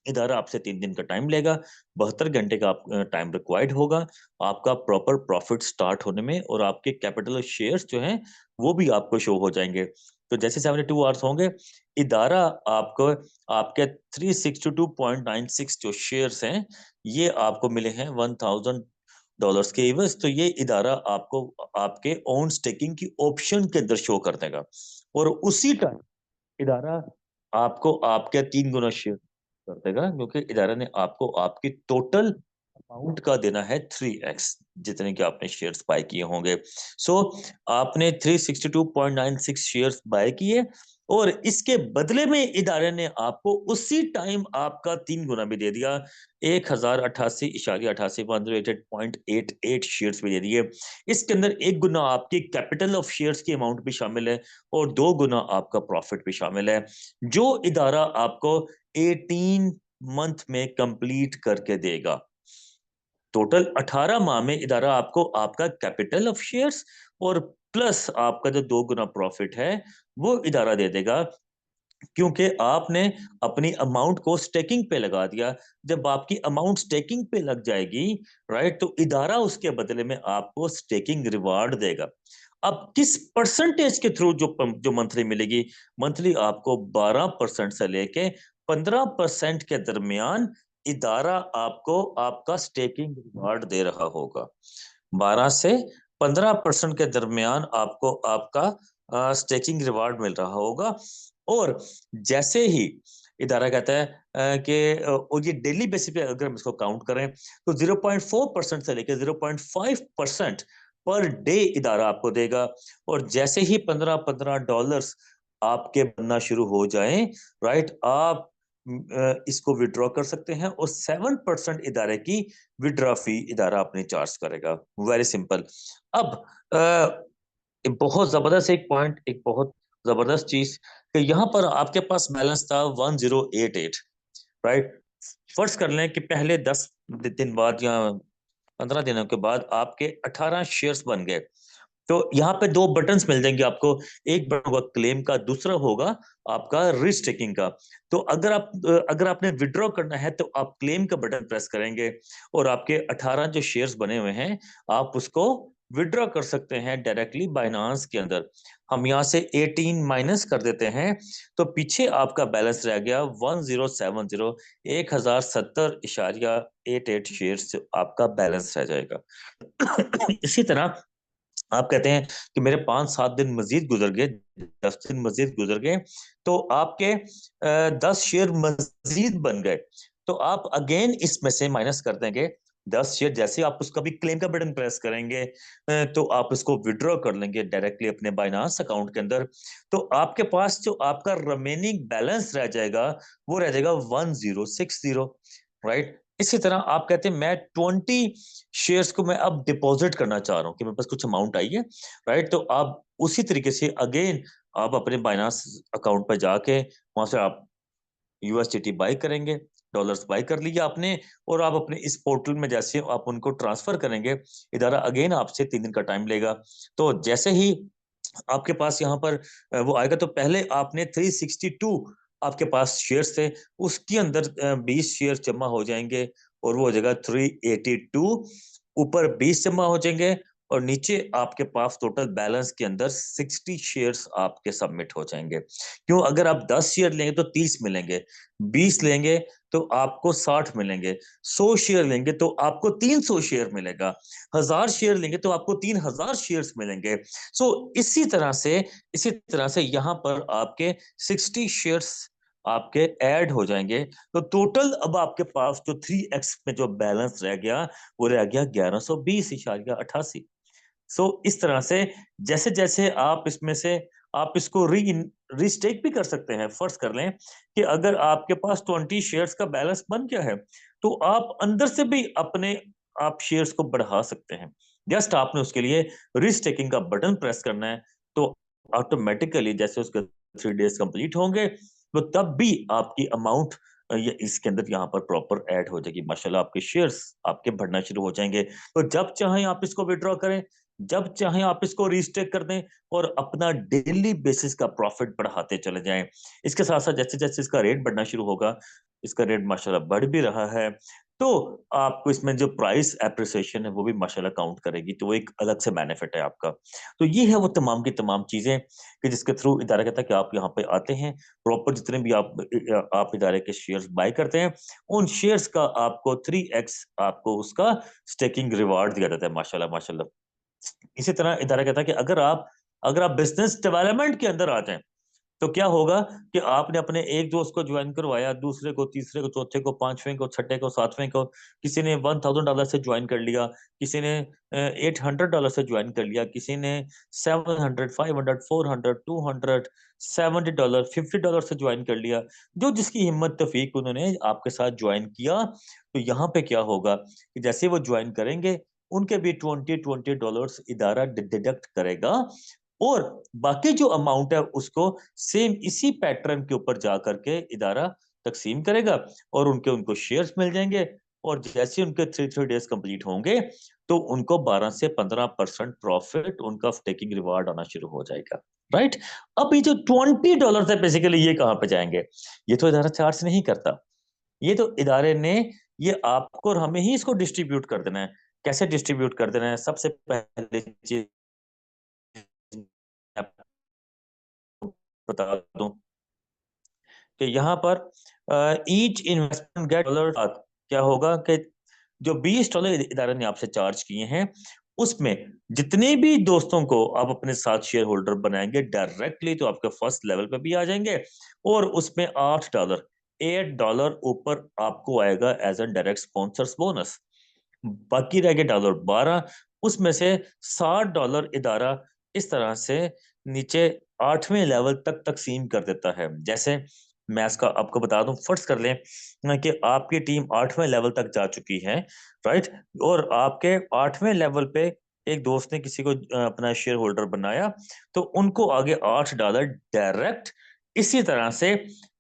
इदारा आपसे 3 दिन का टाइम लेगा, 72 घंटे का टाइम रिक्वायर्ड होगा आपका प्रॉपर प्रॉफिट स्टार्ट होने में, और आपके कैपिटल शेयर्स जो हैं वो भी आपको शो हो जाएंगे। तो जैसे 72 आवर्स होंगे, इदारा आपको आपके 362.96 जो शेयर्स हैं ये आपको मिले हैं $1000 के एवज। तो ये इदारा आपको आपके ओन स्टेकिंग की ऑप्शन के अंदर शो कर देगा, और उसी टाइम इदारा आपको आपके 3 गुना शेयर कर देगा, क्योंकि इदारा ने आपको आपकी टोटल अमाउंट का देना है 3x जितने के आपने शेयर्स बाय किए होंगे। सो आपने 362.96 शेयर्स बाय किए, और इसके बदले में इदारे ने आपको उसी टाइम आपका 3 गुना भी दे दिया, 1088.88 188.88 शेयर्स भी दे दिए। इसके अंदर 1 गुना आपकी कैपिटल ऑफ शेयर्स की अमाउंट भी शामिल है, और 2 गुना आपका प्रॉफिट भी शामिल है, जो इदारा आपको 18 मंथ में कंप्लीट करके देगा। टोटल 18 माह में इदारा आपको आपका कैपिटल ऑफ शेयर्स और प्लस आपका जो 2 गुना प्रॉफिट है वो इदारा दे देगा, क्योंकि आपने अपनी अमाउंट को स्टेकिंग पे लगा दिया। जब आपकी अमाउंट स्टेकिंग पे लग जाएगी, राइट, तो इदारा उसके बदले में आपको स्टेकिंग रिवार्ड देगा। अब किस परसेंटेज के थ्रू जो मंथली मिलेगी, मंथली आपको 12% से लेके 15% के दरमियान इदारा आपको आपका स्टेकिंग रिवार्ड दे रहा होगा। 12 से 15% के दरमियान आपको आपका स्टेकिंग रिवार्ड मिल रहा होगा। और जैसे ही इदारा कहता है कि ये डेली बेसिस पे अगर हम इसको काउंट करें तो 0.4% से लेकर 0.5% पर डे इदारा आपको देगा। और जैसे ही 15-15 डॉलर्स आपके बनना शुरू हो जाएं, राइट, आप इसको विड्रॉ कर सकते हैं, और 7% इदारे की विड्रॉ फी इदारा अपनी चार्ज करेगा। Very simple. अब बहुत जबरदस्त एक पॉइंट, एक बहुत जबरदस्त चीज कि यहाँ पर आपके पास बैलेंस था 1088, राइट। फर्ज कर लें कि पहले 10 दिन बाद या 15 दिनों के बाद आपके 18 शेयर्स बन गए, तो यहाँ पे दो बटन्स मिल जाएंगे आपको, एक बटन होगा क्लेम का, दूसरा होगा आपका रिस्टेकिंग का। तो अगर आपने विड्रॉ करना है तो आप क्लेम का बटन प्रेस करेंगे और आपके 18 जो शेयर्स बने हुए हैं आप उसको विड्रॉ कर सकते हैं डायरेक्टली बाइनांस के अंदर। हम यहाँ से 18 माइनस कर देते हैं तो पीछे आपका बैलेंस रह गया 1070, 1070.88 शेयर्स आपका बैलेंस रह जाएगा। इसी तरह आप कहते हैं कि मेरे 5-7 दिन मजीद गुजर गए, 10 दिन मजीद गुजर गए, तो आपके 10 शेयर मजीद बन गए, तो आप अगेन इसमें से माइनस कर देंगे 10 शेयर। जैसे आप उसका भी क्लेम का बटन प्रेस करेंगे तो आप उसको विड्रॉ कर लेंगे डायरेक्टली अपने बाइनांस अकाउंट के अंदर। तो आपके पास जो आपका रिमेनिंग बैलेंस रह जाएगा वो रह जाएगा 1060, राइट। इसी तरह आप कहते हैं मैं 20 शेयर्स को मैं अब डिपॉजिट करना चाह रहा हूं कि मेरे पास कुछ अमाउंट आई है, राइट। तो आप उसी तरीके से अगेन आप अपने बाइनांस अकाउंट पर जाके वहां से आप यूएसडीटी बाय करेंगे, डॉलर्स बाय कर लिया आपने, और आप अपने इस पोर्टल में जैसे आप उनको ट्रांसफर करेंगे, इदारा अगेन आपसे 3 दिन का टाइम लेगा। तो जैसे ही आपके पास यहाँ पर वो आएगा, तो पहले आपने 362 आपके पास शेयर्स थे, उसके अंदर 20 शेयर जमा हो जाएंगे और वो हो जाएगा 382, ऊपर 20 जमा हो जाएंगे और नीचे आपके पास टोटल बैलेंस के अंदर 60 शेयर्स आपके सबमिट हो जाएंगे। क्यों, अगर आप 10 शेयर लेंगे तो 30 मिलेंगे, 20 लेंगे तो आपको 60 मिलेंगे, 100 शेयर लेंगे तो आपको 300 शेयर मिलेगा, 1000 शेयर लेंगे तो आपको 3000 शेयर्स मिलेंगे। सो इसी तरह से यहाँ पर आपके 60 शेयर्स आपके ऐड हो जाएंगे। तो टोटल अब आपके पास जो 3x में जो बैलेंस रह गया वो रह गया 1120.88। इस तरह से जैसे जैसे आप इसमें से आप इसको रीस्टेक भी कर सकते हैं। फर्ज कर लें कि अगर आपके पास 20 शेयर्स का बैलेंस बन गया है तो आप अंदर से भी अपने आप शेयर्स को बढ़ा सकते हैं। जस्ट आपने उसके लिए रीस्टेकिंग का बटन प्रेस करना है, तो ऑटोमेटिकली जैसे उसके 3 डेज कंप्लीट होंगे तो तब भी आपकी अमाउंट ये इसके अंदर यहाँ पर प्रॉपर ऐड हो जाएगी। माशाल्लाह आपके शेयर्स आपके बढ़ना शुरू हो जाएंगे। तो जब चाहें आप इसको विड्रॉ करें, जब चाहें आप इसको रीस्टेक कर दें और अपना डेली बेसिस का प्रॉफिट बढ़ाते चले जाएं। इसके साथ साथ जैसे जैसे इसका रेट बढ़ना शुरू होगा, इसका रेट माशाल्लाह बढ़ भी रहा है, तो आपको इसमें जो प्राइस एप्रिसिएशन है वो भी माशाल्लाह काउंट करेगी, तो वो एक अलग से बेनिफिट है आपका। तो ये है वो तमाम की तमाम चीजें कि जिसके थ्रू इदारा कहता है कि आप यहाँ पे आते हैं, प्रॉपर जितने भी आप इदारे के शेयर्स बाय करते हैं उन शेयर्स का आपको 3x आपको उसका स्टेकिंग रिवार्ड दिया जाता है। माशाल्लाह माशाल्लाह। इसी तरह इदारा कहता है कि अगर आप बिजनेस डेवलपमेंट के अंदर आ जाएं तो क्या होगा कि आपने अपने एक दोस्त को ज्वाइन करवाया, दूसरे को, तीसरे को, चौथे को, पांचवें को, छठे को, सातवें को, किसी ने $1000 से ज्वाइन कर लिया, किसी ने $800 से ज्वाइन कर लिया, किसी ने 700, 500, 400, 200, $70, $50 से ज्वाइन कर लिया। जो जिसकी हिम्मत तफीक उन्होंने आपके साथ ज्वाइन किया। तो यहाँ पे क्या होगा कि जैसे वो ज्वाइन करेंगे उनके भी $20 इदारा डिडक्ट करेगा और बाकी जो अमाउंट है उसको सेम इसी पैटर्न के ऊपर जा करके इदारा तकसीम करेगा और उनको शेयर्स मिल जाएंगे। और जैसे उनके 3 डेज कंप्लीट होंगे तो उनको 12 से 15% प्रॉफिट उनका टेकिंग रिवार्ड आना शुरू हो जाएगा, राइट। अब ये जो $20 है बेसिकली ये कहाँ पे जाएंगे? ये तो इदारा चार्ज नहीं करता, ये तो इदारे ने ये आपको और हमें ही इसको डिस्ट्रीब्यूट कर देना है। कैसे डिस्ट्रीब्यूट कर देना है? सबसे पहले चीज बता दूं कि यहाँ पर ईच इन्वेस्टमेंट गेट डॉलर। क्या होगा कि जो $20 इदारे ने आपसे चार्ज किए हैं उसमें जितने भी दोस्तों को आप अपने साथ शेयर होल्डर बनाएंगे डायरेक्टली तो आपके फर्स्ट लेवल पे भी आ जाएंगे और उसमें $8 ऊपर आपको आएगा as an direct sponsors bonus. बाकी रह गए $12, उसमें से $60 इदारा इस तरह से नीचे 8वें लेवल तक तकसीम कर देता है। जैसे मैं इसका आपको बता दूं, फर्ज कर लें कि आपकी टीम 8वें लेवल तक जा चुकी है, राइट, और आपके 8वें लेवल पे एक दोस्त ने किसी को अपना शेयर होल्डर बनाया तो उनको आगे $8 डायरेक्ट इसी तरह से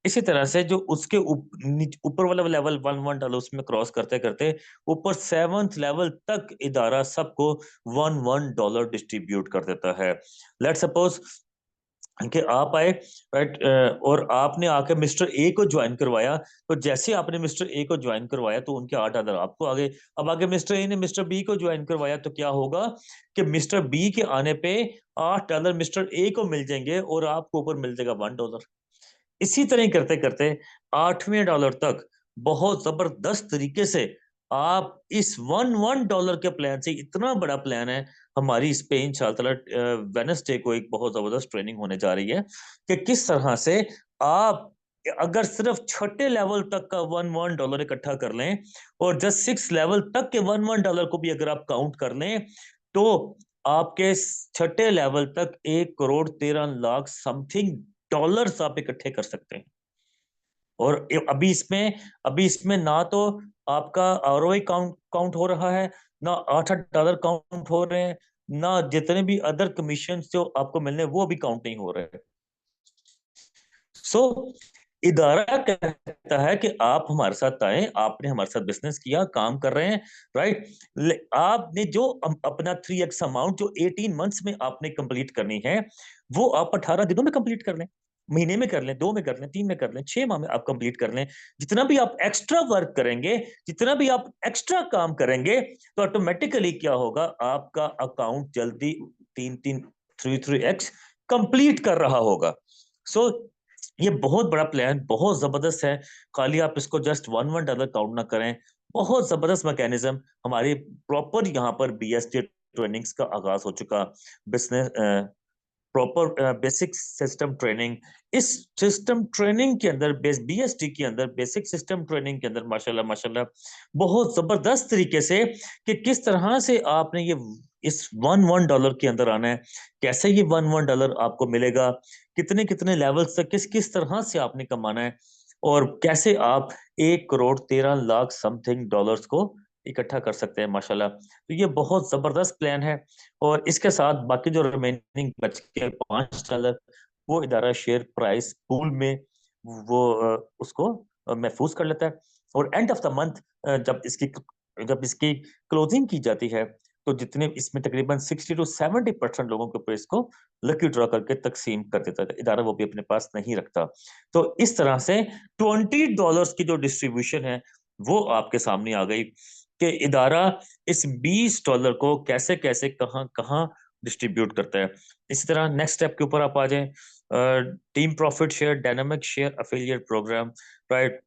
इसी तरह से जो उसके ऊपर वाला लेवल $1 उसमें क्रॉस करते करते ऊपर 7th लेवल तक इदारा सबको $1 डिस्ट्रीब्यूट कर देता है। लेट सपोज कि आप आए, राइट, और आपने आके मिस्टर ए को ज्वाइन करवाया, तो जैसे आपने मिस्टर ए को ज्वाइन करवाया तो उनके $8 आपको आगे। अब आगे मिस्टर ए ने मिस्टर बी को ज्वाइन करवाया तो क्या होगा कि मिस्टर बी के आने पे $8 मिस्टर ए को मिल जाएंगे और आपको ऊपर मिल जाएगा $1। इसी तरह करते करते 8वें डॉलर तक बहुत जबरदस्त तरीके से आप इस $1 के प्लान से, इतना बड़ा प्लान है हमारी इस पे इंशाल्लाह वेडनेसडे को एक बहुत जबरदस्त ट्रेनिंग होने जा रही है कि किस तरह से आप अगर सिर्फ छठे लेवल तक का $1 इकट्ठा कर लें और जस्ट 6 लेवल तक के $1 को भी अगर आप काउंट कर लें तो आपके छठे लेवल तक 1,13,00,000 समथिंग डॉलर्स आप इकट्ठे कर सकते हैं। और अभी इसमें ना तो आपका आरओआई काउंट हो रहा है, ना $8 काउंट हो रहे हैं, ना जितने भी अदर कमीशन जो आपको मिलने वो भी काउंट नहीं हो रहे हैं। सो इदारा कहता है कि आप हमारे साथ आए, आपने हमारे साथ बिजनेस किया, काम कर रहे हैं, राइट, आपने जो अपना 3x अमाउंट जो 18 मंथ्स में आपने कंप्लीट करनी है वो आप 18 दिनों में कंप्लीट कर लें, महीने में कर लें, 2 में कर लें, 3 में कर लें, 6 माह में आप कंप्लीट कर लें। जितना भी आप एक्स्ट्रा वर्क करेंगे, जितना भी आप एक्स्ट्रा काम करेंगे तो ऑटोमेटिकली क्या होगा, आपका अकाउंट जल्दी 3x कंप्लीट कर रहा होगा। सो ये बहुत बड़ा प्लान, बहुत जबरदस्त है। खाली आप इसको जस्ट $1 काउंट ना करें, बहुत जबरदस्त मैकेनिज्म हमारी प्रॉपर यहाँ पर बीएसटी ट्रेनिंग्स का आगाज हो चुका। Business proper basic system training, इस सिस्टम ट्रेनिंग के अंदर बीएसटी के अंदर बेसिक सिस्टम ट्रेनिंग के अंदर माशाल्लाह माशाल्लाह बहुत जबरदस्त तरीके से कि किस तरह से आपने ये इस $1 के अंदर आना है, कैसे ये $1 आपको मिलेगा, कितने कितने लेवल्स तक किस किस तरह से आपने कमाना है और कैसे आप 1,13,00,000 समथिंग डॉलर्स को इकट्ठा कर सकते हैं माशाल्लाह। तो ये बहुत जबरदस्त प्लान है और इसके साथ बाकी जो रिमेनिंग बच के $5 वो इदारा शेयर प्राइस पूल में वो उसको महफूज कर लेता है और एंड ऑफ द मंथ जब इसकी क्लोजिंग की जाती है तो जितने इसमें तकरीबन 60 to 70% लोगों के ऊपर इसको लकी ड्रॉ करके तकसीम कर देता है इदारा, वो भी अपने पास नहीं रखता। तो इस तरह से $20 की जो डिस्ट्रीब्यूशन है वो आपके सामने आ गई कि इदारा इस $20 को कैसे कैसे कहां कहां डिस्ट्रीब्यूट करता है। इसी तरह नेक्स्ट स्टेप के ऊपर आप आ जाए, team profit share, dynamic share, affiliate program, right.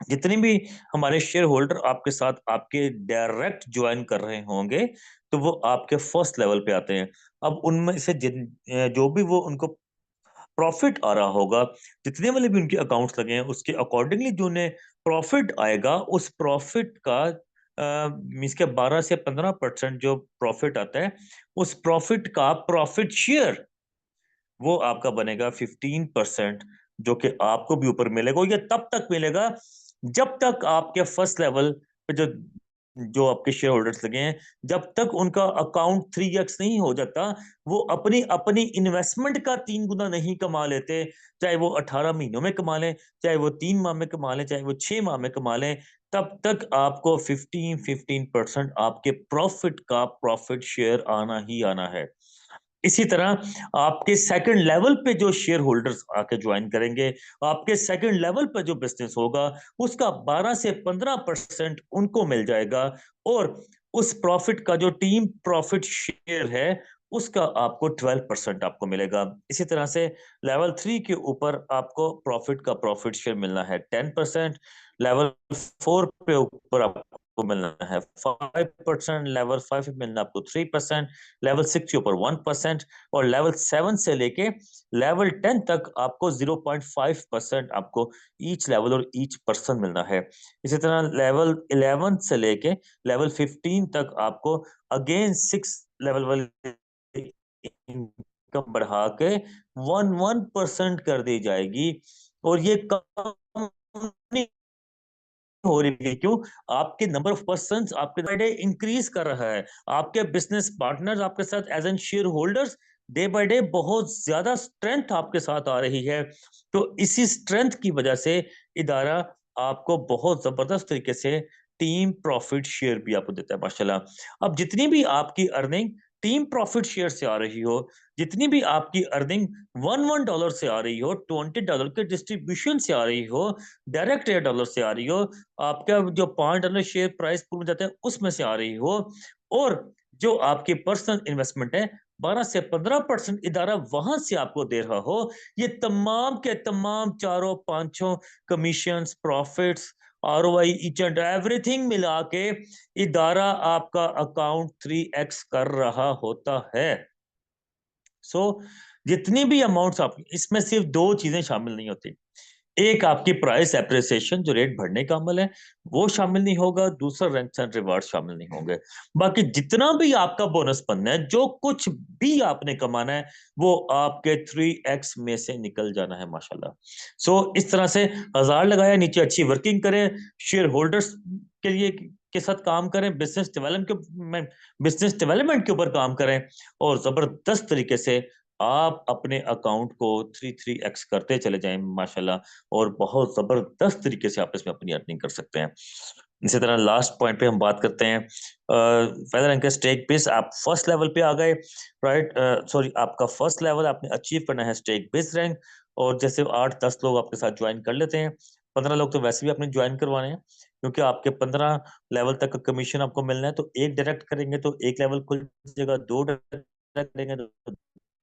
जितने भी हमारे शेयर होल्डर आपके साथ आपके डायरेक्ट ज्वाइन कर रहे होंगे तो वो आपके फर्स्ट लेवल पे आते हैं। अब उनमें से जो भी वो उनको प्रॉफिट आ रहा होगा, जितने वाले भी उनके अकाउंट्स लगे हैं उसके अकॉर्डिंगली जो उन्हें प्रॉफिट आएगा उस प्रॉफिट का मीन्स के 12 से 15% जो प्रॉफिट आता है उस प्रॉफिट का प्रॉफिट शेयर वो आपका बनेगा 15%, जो कि आपको भी ऊपर मिलेगा। ये तब तक मिलेगा जब तक आपके फर्स्ट लेवल पे जो जो आपके शेयर होल्डर्स लगे हैं जब तक उनका अकाउंट 3x नहीं हो जाता, वो अपनी अपनी इन्वेस्टमेंट का 3 गुना नहीं कमा लेते। चाहे वो 18 महीनों में कमा लें, चाहे वो 3 माह में कमा लें, चाहे वो 6 माह में कमा लें, तब तक आपको 15% आपके प्रॉफिट का प्रॉफिट शेयर आना ही आना है। इसी तरह आपके सेकंड लेवल पे जो शेयर होल्डर्स आके ज्वाइन करेंगे, आपके सेकंड लेवल पे जो बिजनेस होगा उसका 12 से 15% उनको मिल जाएगा और उस प्रॉफिट का जो टीम प्रॉफिट शेयर है उसका आपको 12% आपको मिलेगा। इसी तरह से लेवल 3 के ऊपर आपको प्रॉफिट का प्रॉफिट शेयर मिलना है 10%, लेवल 4 पे ऊपर आपको मिलना है 5%, लेवल 5 पे मिलना आपको 3%, लेवल 6 के ऊपर 1% और लेवल 7 से लेके लेवल 10 तक आपको 0.5% आपको ईच लेवल और ईच पर्सन मिलना है। इसी तरह लेवल 11 से लेके लेवल 15 तक आपको अगेन 6 लेवल वाले इनकम बढ़ा के 1% कर दी जाएगी और ये कम नहीं हो रही है। क्यों? आपके नंबर ऑफ पर्संस आपके डे इंक्रीज कर रहा है, आपके बिजनेस पार्टनर्स आपके साथ as an share holders day by day बहुत ज्यादा स्ट्रेंथ आपके साथ आ रही है। तो इसी स्ट्रेंथ की वजह से इदारा आपको बहुत जबरदस्त तरीके से टीम प्रॉफिट शेयर भी आपको देता है माशाल्लाह। अब जितनी भी आपकी अर्निंग टीम प्रॉफिट शेयर से आ रही हो, जितनी भी आपकी अर्निंग $1 से आ रही हो, $20 के डिस्ट्रीब्यूशन से आ रही हो, डायरेक्ट $8 से आ रही हो, आपका जो $5 शेयर प्राइस पूल में जाता है उसमें से आ रही हो, और जो आपकी पर्सनल इन्वेस्टमेंट है 12 से 15% इदारा वहां से आपको दे रहा हो, ये तमाम के तमाम चारों पांचों commissions, profits, ROI, each and everything मिला के इदारा आपका अकाउंट 3x कर रहा होता है। सो जितनी भी अमाउंट्स आप, इसमें सिर्फ दो चीजें शामिल नहीं होती। एक आपकी प्राइस एप्रिसिएशन, जो रेट बढ़ने का अमल है, वो शामिल नहीं होगा। दूसरा रैंक्स एंड रिवार्ड शामिल नहीं होंगे। बाकी जितना भी आपका बोनस बनना है, जो कुछ भी आपने कमाना है, वो आपके 3x में से निकल जाना है माशाल्लाह। सो इस तरह से 1000 लगाया, नीचे अच्छी वर्किंग करें, शेयर होल्डर्स के लिए के साथ काम करें, बिजनेस डेवलपमेंट के ऊपर काम करें, और जबरदस्त तरीके से आप अपने अकाउंट को 3x करते चले जाएं माशाल्लाह, और बहुत जबरदस्त तरीके से आप इसमें अपनी अर्निंग कर सकते हैं। इसी तरह लास्ट पॉइंट पे हम बात करते हैं फेदर एंकर स्टेक बेस। आप फर्स्ट लेवल पे आ गए, राइट, सॉरी, आपका फर्स्ट लेवल आपने अचीव करना है स्टेक बेस रैंक, और जैसे 8-10 लोग आपके साथ ज्वाइन कर लेते हैं, 15 लोग तो वैसे भी आपने ज्वाइन करवाने हैं, क्योंकि आपके 15 लेवल तक का कमीशन आपको मिलना है। तो एक डायरेक्ट करेंगे तो एक लेवल खुल जाएगा, दो डायरेक्ट करेंगे तो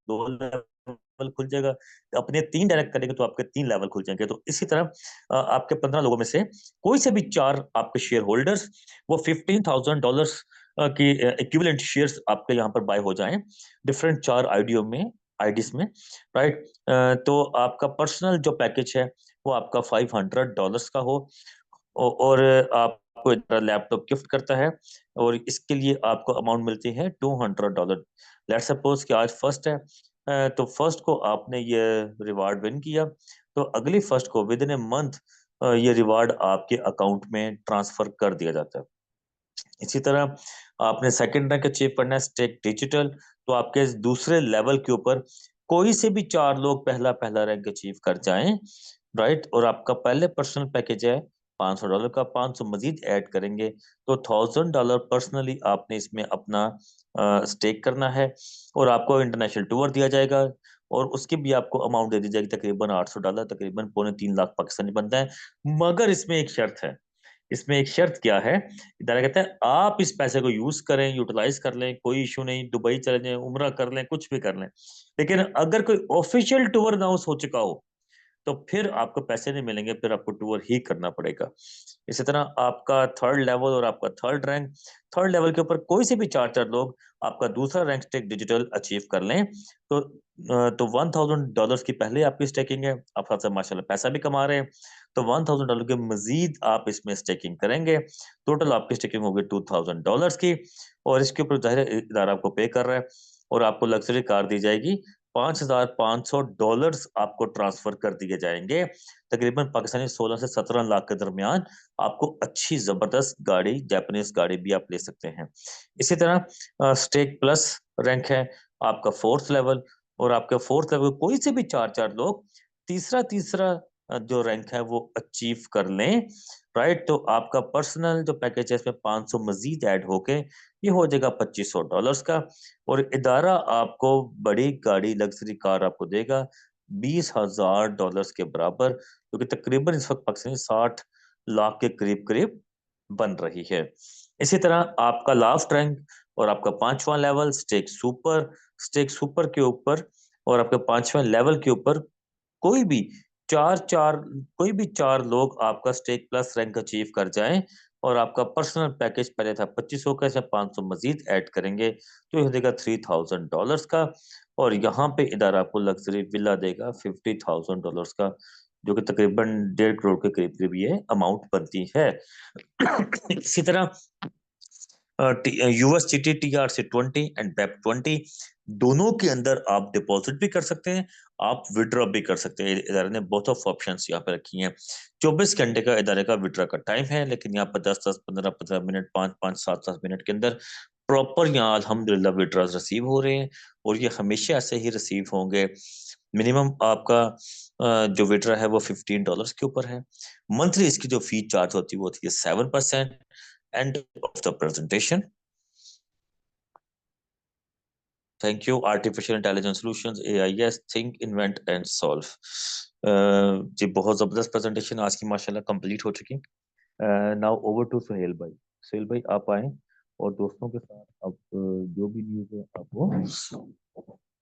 दो लेवल खुल जाएगा, अपने 3 डायरेक्ट करेंगे तो आपके 3 लेवल खुल जाएंगे। तो इसी तरह आपके 15 लोगों में से कोई से भी 4 आपके शेयर होल्डर्स, वो $15,000 की इक्विवेलेंट शेयर्स आपके यहाँ पर बाय हो जाएं, डिफरेंट 4 आईडियो में, आईडीज में, राइट। तो आपका पर्सनल जो पैकेज है वो आपका $500 का हो, और आपको लैपटॉप गिफ्ट करता है, और इसके लिए आपको अमाउंट मिलती है $200। लेट सपोज कि आज फर्स्ट है, तो फर्स्ट को आपने ये रिवार्ड विन किया, तो अगली फर्स्ट को विद इन ए मंथ ये रिवार्ड आपके अकाउंट में ट्रांसफर कर दिया जाता है। इसी तरह आपने सेकंड रैंक अचीव करना है स्टेक डिजिटल, तो आपके दूसरे लेवल के ऊपर कोई से भी 4 लोग पहला पहला रैंक अचीव कर जाएं, राइट, और आपका पहले पर्सनल पैकेज है $500 का, 500 मजीद ऐड करेंगे तो $1000 पर्सनली आपने इसमें अपना स्टेक करना है, और आपको इंटरनेशनल टूर दिया जाएगा, और उसकी भी आपको अमाउंट दे दी जाएगी तकरीबन $800, तकरीबन $2.25 लाख पाकिस्तानी बनता है। मगर इसमें एक शर्त है, इसमें एक शर्त क्या है, इदारा कहता है आप इस पैसे को यूज करें, यूटिलाइज कर लें, कोई इशू नहीं, दुबई चले जाएं, उम्रा कर लें, कुछ भी कर लें, लेकिन अगर कोई ऑफिशियल टूर अनाउंस हो चुका हो तो फिर आपको पैसे नहीं मिलेंगे, फिर आपको टूर ही करना पड़ेगा। इसी तरह आपका थर्ड लेवल और आपका थर्ड रैंक, थर्ड लेवल के ऊपर कोई से भी 4 लोग आपका दूसरा रैंक स्टेक डिजिटल अचीव कर लें, तो $1000 की पहले आपकी स्टेकिंग है, आप सबसे माशाल्लाह पैसा भी कमा रहे हैं, तो $1000 के मजीद आप इसमें स्टेकिंग करेंगे, टोटल आपकी स्टेकिंग होगी $2000 की, और इसके ऊपर जाहिर है इदारा आपको पे कर रहा है, और आपको लग्जरी कार दी जाएगी, $5500 आपको ट्रांसफर कर दिए जाएंगे, तकरीबन पाकिस्तानी 16 से 17 लाख के दरमियान आपको अच्छी जबरदस्त गाड़ी, जापानीज गाड़ी भी आप ले सकते हैं। इसी तरह स्टेक प्लस रैंक है आपका फोर्थ लेवल, और आपके फोर्थ लेवल कोई से भी 4 लोग तीसरा तीसरा जो रैंक है वो अचीव कर लें, राइट, तो आपका पर्सनल जो पैकेज है इसमें 500 मजीद ऐड होके ये हो जाएगा $2500 का, और इदारा आपको बड़ी गाड़ी, लग्जरी कार आपको देगा $20,000 के बराबर, जो कि तकरीबन इस वक्त पाकिस्तानी 60 लाख के करीब करीब बन रही है। इसी तरह आपका लास्ट रैंक और आपका 5वां level stake super, stake super के ऊपर और आपके 5वें लेवल के ऊपर कोई भी चार चार कोई भी 4 लोग आपका स्टेक प्लस रैंक अचीव कर जाएं, और आपका पर्सनल पैकेज पहले था 2500 का, इसमें 500 मजीद ऐड करेंगे तो ये देगा $3000 का, और यहाँ पे इदारा आपको लग्जरी विला देगा $50,000 का, जो कि तकरीबन 1.5 करोड़ के करीब करीब ये अमाउंट बनती है। इसी तरह यूएसडीटी TRC20 एंड BEP20 दोनों के अंदर आप डिपॉजिट भी कर सकते हैं, आप विड्रॉ भी कर सकते हैं। इदारे ने बोथ ऑफ ऑप्शंस यहाँ पे रखी हैं। 24 घंटे का इदारे का विड्रॉ का टाइम है, लेकिन यहाँ पर 10-10, 15-15 मिनट, 5-5, 7-7 मिनट के अंदर प्रॉपर यहाँ अल्हम्दुलिल्लाह विड्रॉज रिसीव हो रहे हैं, और ये हमेशा ऐसे ही रिसीव होंगे। मिनिमम आपका जो विड्रॉ है वो $15 के ऊपर है। मंथली इसकी जो फी चार्ज होती है वो होती है 7% end of the presentation. Thank you. Artificial intelligence solutions, AIS, think invent and solve. जी बहुत जबरदस्त प्रेजेंटेशन आज की माशाल्लाह कंप्लीट हो चुकी। नाउ ओवर टू सुहेल भाई। सुहेल भाई आप आए और दोस्तों के साथ अब जो भी न्यूज़ है आप वो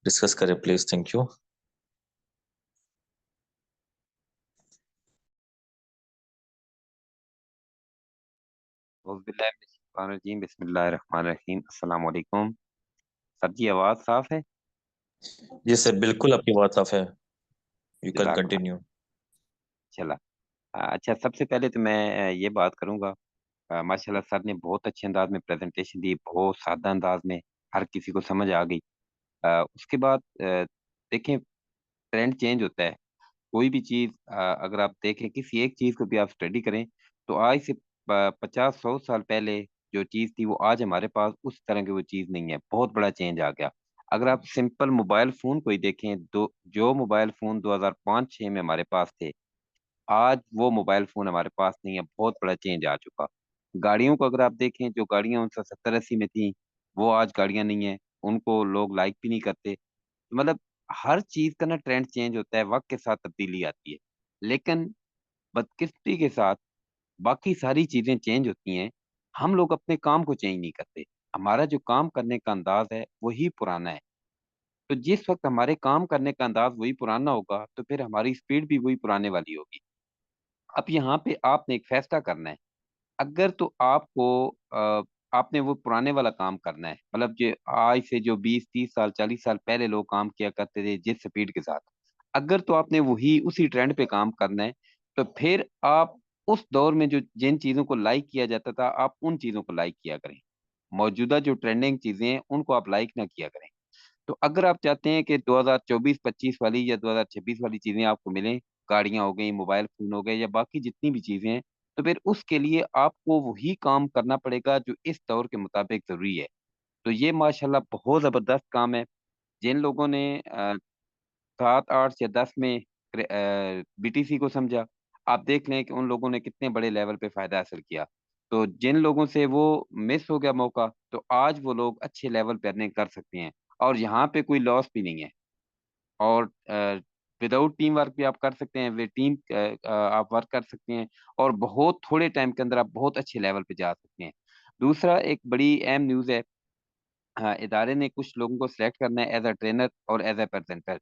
डिस्कस करें प्लीज। Thank you. औज़ुबिल्लाहिमिनश्शैतानिर्रजीम, बिस्मिल्लाहिर्रहमानिर्रहीम। अस्सलाम वालेकुम। सर जी, आवाज़ साफ है? जी सर बिल्कुल आपकी बात साफ है। यू कैन जज़ाकल्लाह। कंटिन्यू। चला। अच्छा, सबसे पहले तो मैं ये बात करूँगा, माशाल्लाह सर ने बहुत अच्छे अंदाज में प्रेजेंटेशन दी, बहुत सादा अंदाज में, हर किसी को समझ आ गई। उसके बाद देखें, ट्रेंड चेंज होता है। कोई भी चीज़ अगर आप देखें, किसी एक चीज़ को भी आप स्टडी करें, तो आज से 50-100 साल पहले जो चीज़ थी वो आज हमारे पास उस तरह की वो चीज़ नहीं है, बहुत बड़ा चेंज आ गया। अगर आप सिंपल मोबाइल फ़ोन को ही देखें, दो जो मोबाइल फ़ोन 2005-6 में हमारे पास थे, आज वो मोबाइल फ़ोन हमारे पास नहीं है, बहुत बड़ा चेंज आ चुका। गाड़ियों को अगर आप देखें, जो गाड़ियाँ 1970-80 में थीं, वो आज गाड़ियाँ नहीं हैं, उनको लोग लाइक भी नहीं करते। मतलब हर चीज़ का ना ट्रेंड चेंज होता है, वक़्त के साथ तब्दीली आती है। लेकिन बदकिस्मती के साथ बाकी सारी चीज़ें चेंज होती हैं, हम लोग अपने काम को चेंज नहीं करते। हमारा जो काम करने का अंदाज़ है, वही पुराना है। तो जिस वक़्त हमारे काम करने का अंदाज़ वही पुराना होगा, तो फिर हमारी स्पीड भी वही पुराने वाली होगी। अब यहाँ पे आपने एक फैसला करना है। अगर तो आपको आपने वो पुराने वाला काम करना है, मतलब जो आज से जो 20-30 साल, 40 साल पहले लोग काम किया करते थे जिस स्पीड के साथ, अगर तो आपने वही उसी ट्रेंड पे काम करना है, तो फिर आप उस दौर में जो जिन चीज़ों को लाइक किया जाता था, आप उन चीज़ों को लाइक किया करें। मौजूदा जो ट्रेंडिंग चीज़ें हैं, उनको आप लाइक ना किया करें। तो अगर आप चाहते हैं कि 2024-25 वाली या 2026 वाली चीज़ें आपको मिलें, गाड़ियाँ हो गई, मोबाइल फ़ोन हो गए या बाकी जितनी भी चीज़ें हैं, तो फिर उसके लिए आपको वही काम करना पड़ेगा जो इस दौर के मुताबिक ज़रूरी है। तो ये माशाल्लाह बहुत ज़बरदस्त काम है। जिन लोगों ने 7, 8 या 10 में बीटीसी को समझा, आप देख लें कि उन लोगों ने कितने बड़े लेवल पे फ़ायदा हासिल किया। तो जिन लोगों से वो मिस हो गया मौका, तो आज वो लोग अच्छे लेवल पे अर्निंग कर सकते हैं और यहाँ पे कोई लॉस भी नहीं है। और विदाउट टीम वर्क भी आप कर सकते हैं, आप वर्क कर सकते हैं और बहुत थोड़े टाइम के अंदर आप बहुत अच्छे लेवल पे जा सकते हैं। दूसरा एक बड़ी अहम न्यूज़ है, इदारे ने कुछ लोगों को सिलेक्ट करना है एज़ अ ट्रेनर और एज़ अ प्रेज़ेंटर।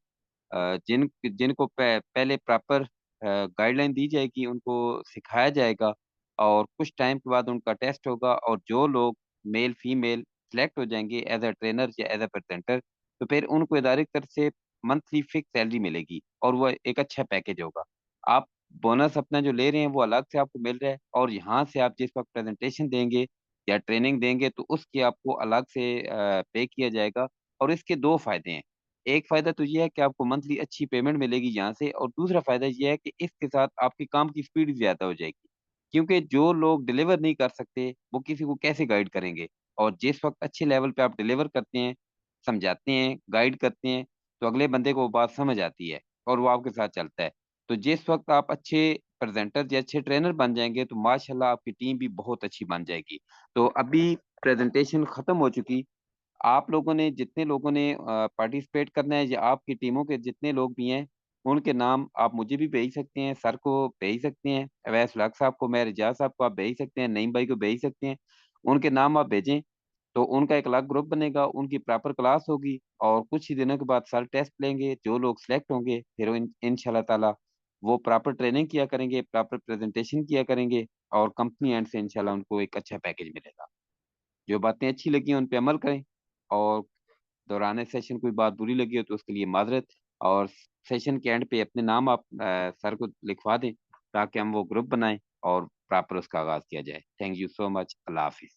जिनको पहले प्रॉपर गाइडलाइन दी जाएगी, उनको सिखाया जाएगा और कुछ टाइम के बाद उनका टेस्ट होगा और जो लोग मेल, फीमेल सेलेक्ट हो जाएँगे एज़ अ ट्रेनर या एज़ अ प्रेज़ेंटर, तो फिर उनको इदारे की तरफ से मंथली फिक्स सैलरी मिलेगी और वो एक अच्छा पैकेज होगा। आप बोनस अपना जो ले रहे हैं, वो अलग से आपको मिल रहा है और यहाँ से आप जिस वक़्त प्रेज़ेंटेशन देंगे या ट्रेनिंग देंगे, तो उसकी आपको अलग से पे किया जाएगा और इसके 2 फ़ायदे हैं। एक फ़ायदा तो ये है कि आपको मंथली अच्छी पेमेंट मिलेगी यहाँ से और दूसरा फ़ायदा ये है कि इसके साथ आपके काम की स्पीड ज़्यादा हो जाएगी। क्योंकि जो लोग डिलीवर नहीं कर सकते, वो किसी को कैसे गाइड करेंगे? और जिस वक़्त अच्छे लेवल पे आप डिलीवर करते हैं, समझाते हैं, गाइड करते हैं, तो अगले बंदे को वो बात समझ आती है और वो आपके साथ चलता है। तो जिस वक़्त आप अच्छे प्रेज़ेंटर या अच्छे ट्रेनर बन जाएँगे, तो माशाल्लाह आपकी टीम भी बहुत अच्छी बन जाएगी। तो अभी प्रेज़ेंटेशन खत्म हो चुकी। आप लोगों ने जितने लोगों ने पार्टिसिपेट करना है या आपकी टीमों के जितने लोग भी हैं, उनके नाम आप मुझे भी भेज सकते हैं, सर को भेज सकते हैं, अवैस लाख साहब को, मैं रिजाज़ साहब को आप भेज सकते हैं, नईम भाई को भेज सकते हैं। उनके नाम आप भेजें, तो उनका एक अलग ग्रुप बनेगा, उनकी प्रॉपर क्लास होगी और कुछ ही दिनों के बाद सर टेस्ट लेंगे, जो लोग सिलेक्ट होंगे, फिर वो इंशाल्लाह ताला वो प्रॉपर ट्रेनिंग किया करेंगे, प्रॉपर प्रेज़ेंटेशन किया करेंगे और कंपनी एंड से इंशाल्लाह उनको एक अच्छा पैकेज मिलेगा। जो बातें अच्छी लगी उन पे अमल करें और दौरान सेशन कोई बात बुरी लगी हो तो उसके लिए माज़रत और सेशन के एंड पे अपने नाम आप सर को लिखवा दें ताकि हम वो ग्रुप बनाएँ और प्रॉपर उसका आगाज़ किया जाए। Thank you so much. अल्लाह हाफ़िज़।